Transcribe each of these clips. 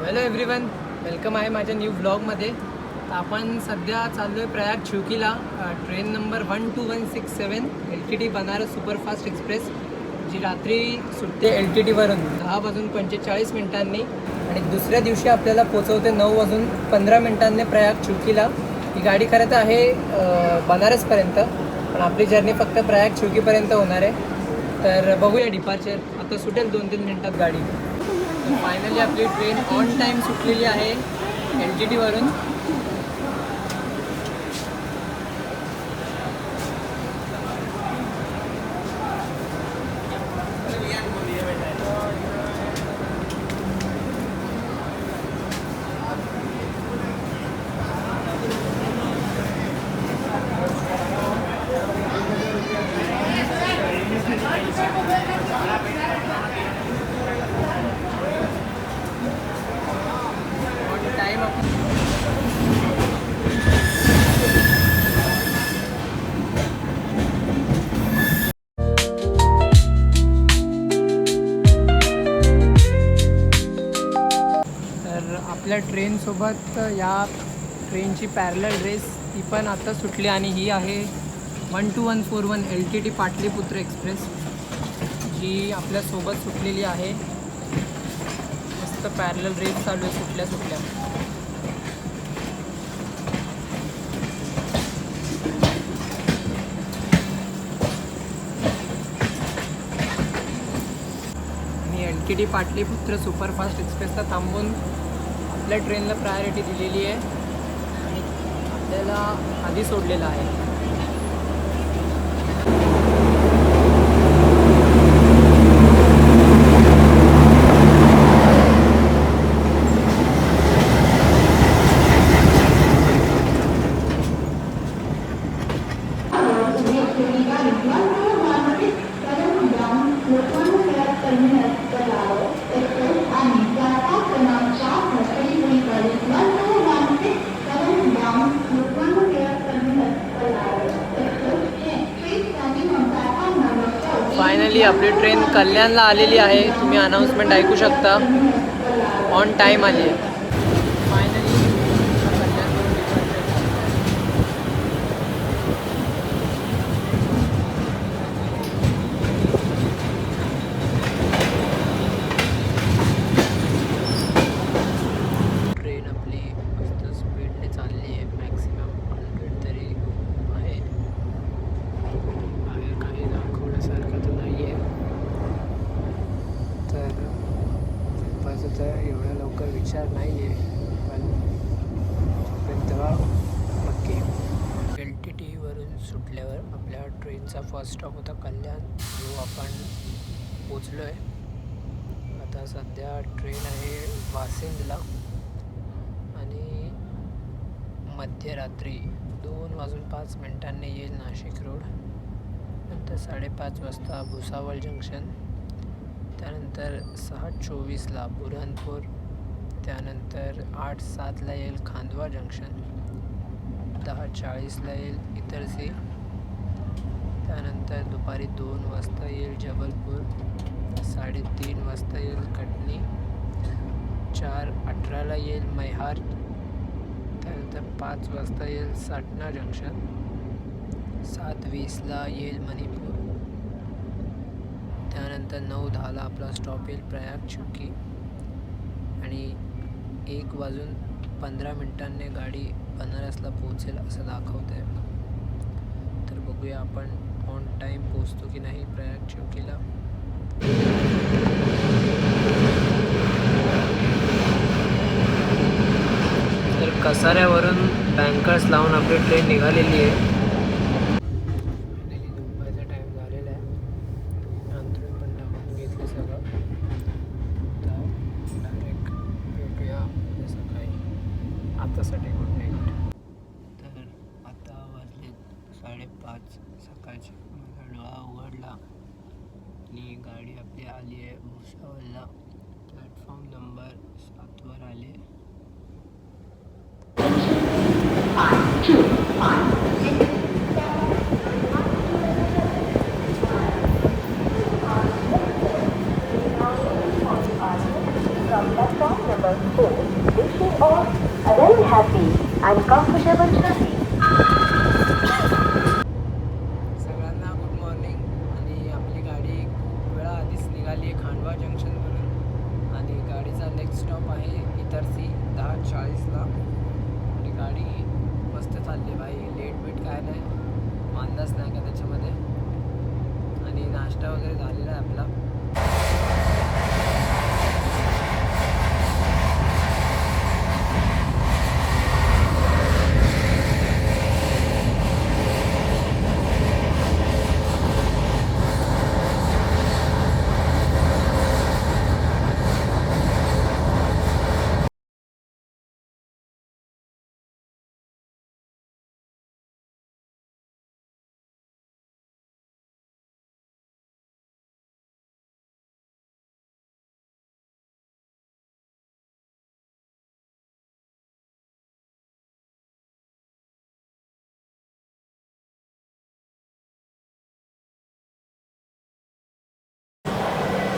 Hello everyone, welcome आहे माझ्या new ब्लॉगमध्ये. तर आपण सध्या चाललो आहे प्रयाग चिवकीला. Train number 12167 LTT Banaras superfast express, जी रात्री सुटते LTTवरून 10:45 आणि दुसऱ्या दिवशी आपल्याला पोचवते 9:15 प्रयाग चिवकीला. ही गाडी खरं तर आहे बनारसपर्यंत, पण आपली जर्नी फक्त प्रयाग चिवकीपर्यंत होणार आहे. तर बघूया डिपार्चर. आता सुटेल 2-3 मिनटात गाडी. फायनली आपली ट्रेन ऑन टाईम सुटलेली आहे LTTवरून. आपल्या ट्रेनसोबत या ट्रेनची पॅरलल रेस ती पण आता सुटली आणि ही आहे 12141 LTT पाटलीपुत्र एक्सप्रेस, जी आपल्यासोबत सुटलेली आहे. मस्त पॅरलल रेस चालू आहे सुटल्या सुटल्या. आणि LTT पाटलीपुत्र सुपरफास्ट एक्सप्रेसला थांबून आपल्या ट्रेनला प्रायोरिटी दिलेली आहे आणि आपल्याला आधी सोडलेलं आहे. फायनली आपली ट्रेन कल्याणला आलेली आहे. तुम्ही अनाऊन्समेंट ऐकू शकता. ऑन टाईम आली आहे. ट्रेन आपली मस्त स्पीडने चालली आहे. मॅक्सिमम 100 तरी आहे. बाहेर काही दाखवण्यासारखं तर नाही आहे. तर माझं तर एवढ्या लवकर विचार नाही आहे, पण तेव्हा नक्की. LTTवरून सुटल्यावर आपल्या ट्रेनचा फर्स्ट स्टॉप होता कल्याण, जो आपण पोचलो आहे. आता सध्या ट्रेन आहे वासिंदला आणि मध्यरात्री 2:05 येईल नाशिक रोड. नंतर 5:30 वाजता भुसावळ जंक्शन, त्यानंतर 6:24 बुरहानपूर, त्यानंतर 8:07 येईल खांदवा जंक्शन, 10:40 येईल इतरसी, त्यानंतर दुपारी 2 वाजता येईल जबलपूर, 3:30 वाजता येईल कटनी, 4:18 येईल मैहार, त्यानंतर 5 वाजता येईल साटना जंक्शन, 7:20 येईल मणिपूर, त्यानंतर 9:10 आपला स्टॉप येईल प्रयाग चिवकी आणि 1:15 गाडी बनारसला पोहोचेल असं दाखवत आहे. तर बघूया आपण ऑन टाईम पोचतो की नाही प्रयाग चिवकीला. तर कसाऱ्यावरून बँकर्स लावून आपली ट्रेन निघालेली आहे. झोपायचा टाईम झालेला आहे. अंथरूण पण टाकून घेतलं सगळं. तर डायरेक्ट भेटूया सकाळी. आतासाठी गुड नाईट. तर आता वाजले 5:30 सकाळचे. माझा डोळा उघडला आणि गाडी आपली आली आहे भुसावळला. प्लॅटफॉर्म नंबर 7वर आले. From platform number number 4, wishing all a very happy and comfortable journey. सगळ्यांना गुड मॉर्निंग. आणि आपली गाडी खूप वेळा आधीच निघाली आहे खांडवा जंक्शनवरून आणि गाडीचा नेक्स्ट स्टॉप आहे इतरसी 10:40ला. आणि गाडी मस्त चालली भाई, लेट बीट काय नाही, वांदाच नाही का त्याच्यामध्ये. आणि नाश्ता वगैरे झालेला आहे आपला.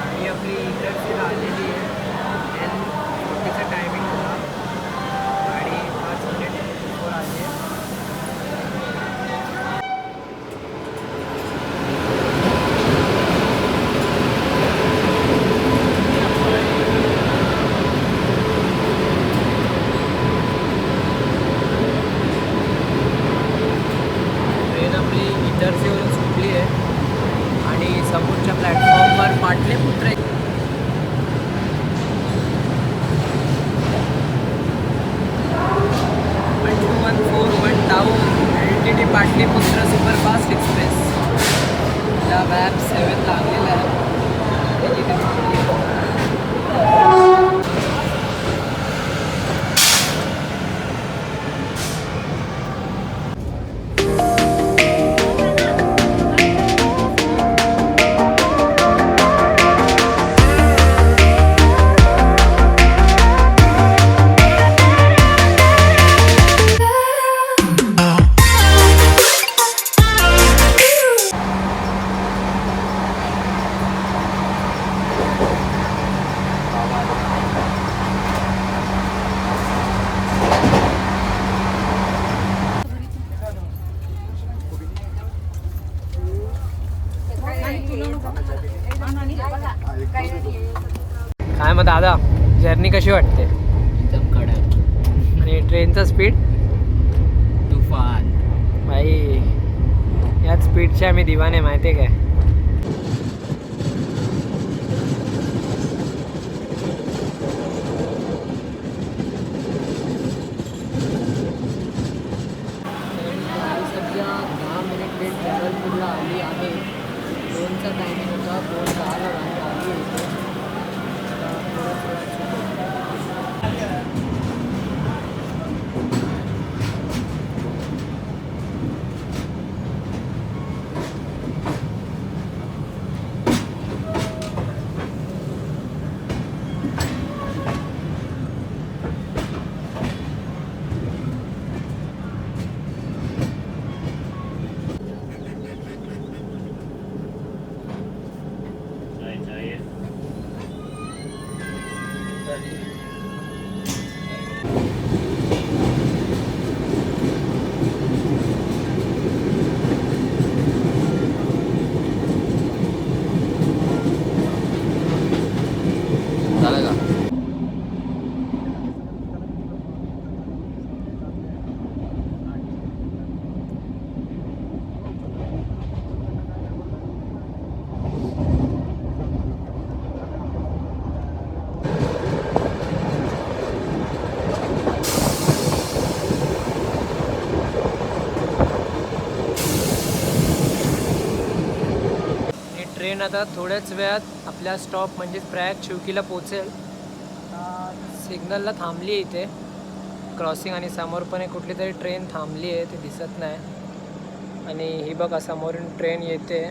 गाडी आपली इतरसीला आलेली आहे. 10:40चा टायमिंग होता. गाडी 5 मिनिट वर आली आहे. ट्रेन आपली इतरसीवरून सुटली आहे आणि समोरच्या प्लॅटफॉर्मवर Pataliputra 1214 town LTT Pataliputra superfast express. त्या वॅब 7 लागलेला आहे. तिथे थांबली आहे. काय मग दादा, जर्नी कशी वाटते? एकदम कडक. आणि ट्रेनचा स्पीड तुफान. भाई, याच स्पीडचे आम्ही दिवाने, माहिती आहे काय? सध्या 10 मिनिट लेट जबलपूरला आली आहे. 2चा टायमिंग होता, 2:10ला गाडी आली होती. झालं का? ट्रेन आता थोड्याच वेळात आपल्या स्टॉप म्हणजे प्रयाग चिवकीला पोचेल. सिग्नलला थांबली आहे इथे क्रॉसिंग, आणि समोर पण एक कुठली तरी ट्रेन थांबली आहे, ते दिसत नाही. आणि ही बघा समोरून ट्रेन येते.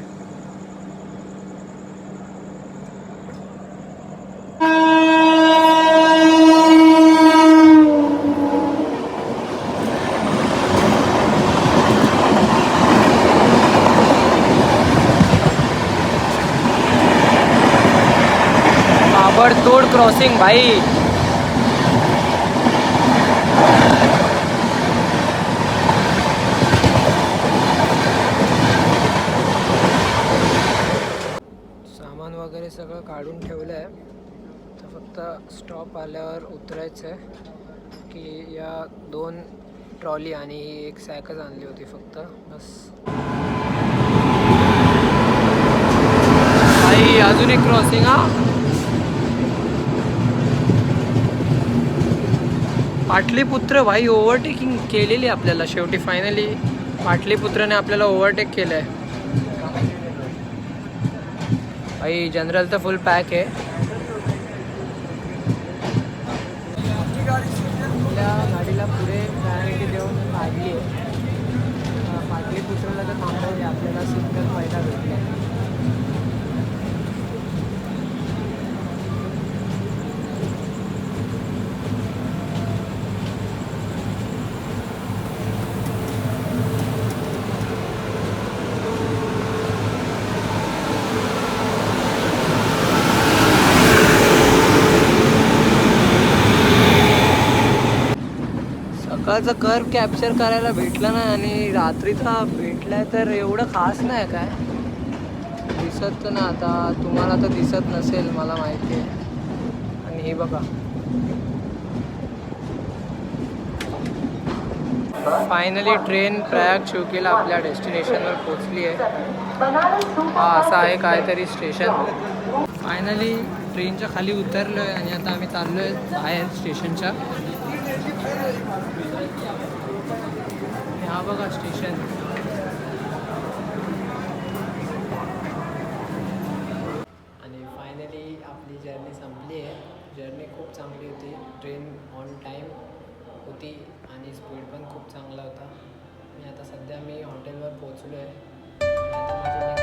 ताबडतोड क्रॉसिंग भाई. स्टॉप आल्यावर उतरायचं आहे की या 2 ट्रॉली आणि ही एक सॅकच आणली होती फक्त बस. आई अजून एक क्रॉसिंग हा. पाटलीपुत्र भाई ओव्हरटेकिंग केलेली आपल्याला शेवटी फायनली पाटलीपुत्राने आपल्याला ओव्हरटेक केलं आहे. भाई जनरल तर फुल पॅक आहे. आपल्या गाडीला पुढे प्रायोरिटी देऊन काढली आहे. पाटलीपुत्राला तर थांबवले आपल्याला सिग्नल व्हायला भेटले. सकाळचा कर्व कॅप्चर करायला भेटला नाही आणि रात्रीचा भेटलाय तर एवढं खास नाही काय दिसत ना. आता तुम्हाला तर दिसत नसेल मला माहिती आहे. आणि हे बघा फायनली ट्रेन प्रयाग शिवकीला आपल्या डेस्टिनेशनवर पोचली आहे. हा असं आहे काहीतरी स्टेशन. फायनली ट्रेनच्या खाली उतरलो आहे आणि आता आम्ही चाललो आहे बाहेर स्टेशनच्या. हा बघा स्टेशन. आणि फायनली आपली जर्नी संपली आहे. जर्नी खूप चांगली होती. ट्रेन ऑन टाईम होती आणि स्पीड पण खूप चांगला होता. आणि आता सध्या मी हॉटेलवर पोचलो आहे. आता माझी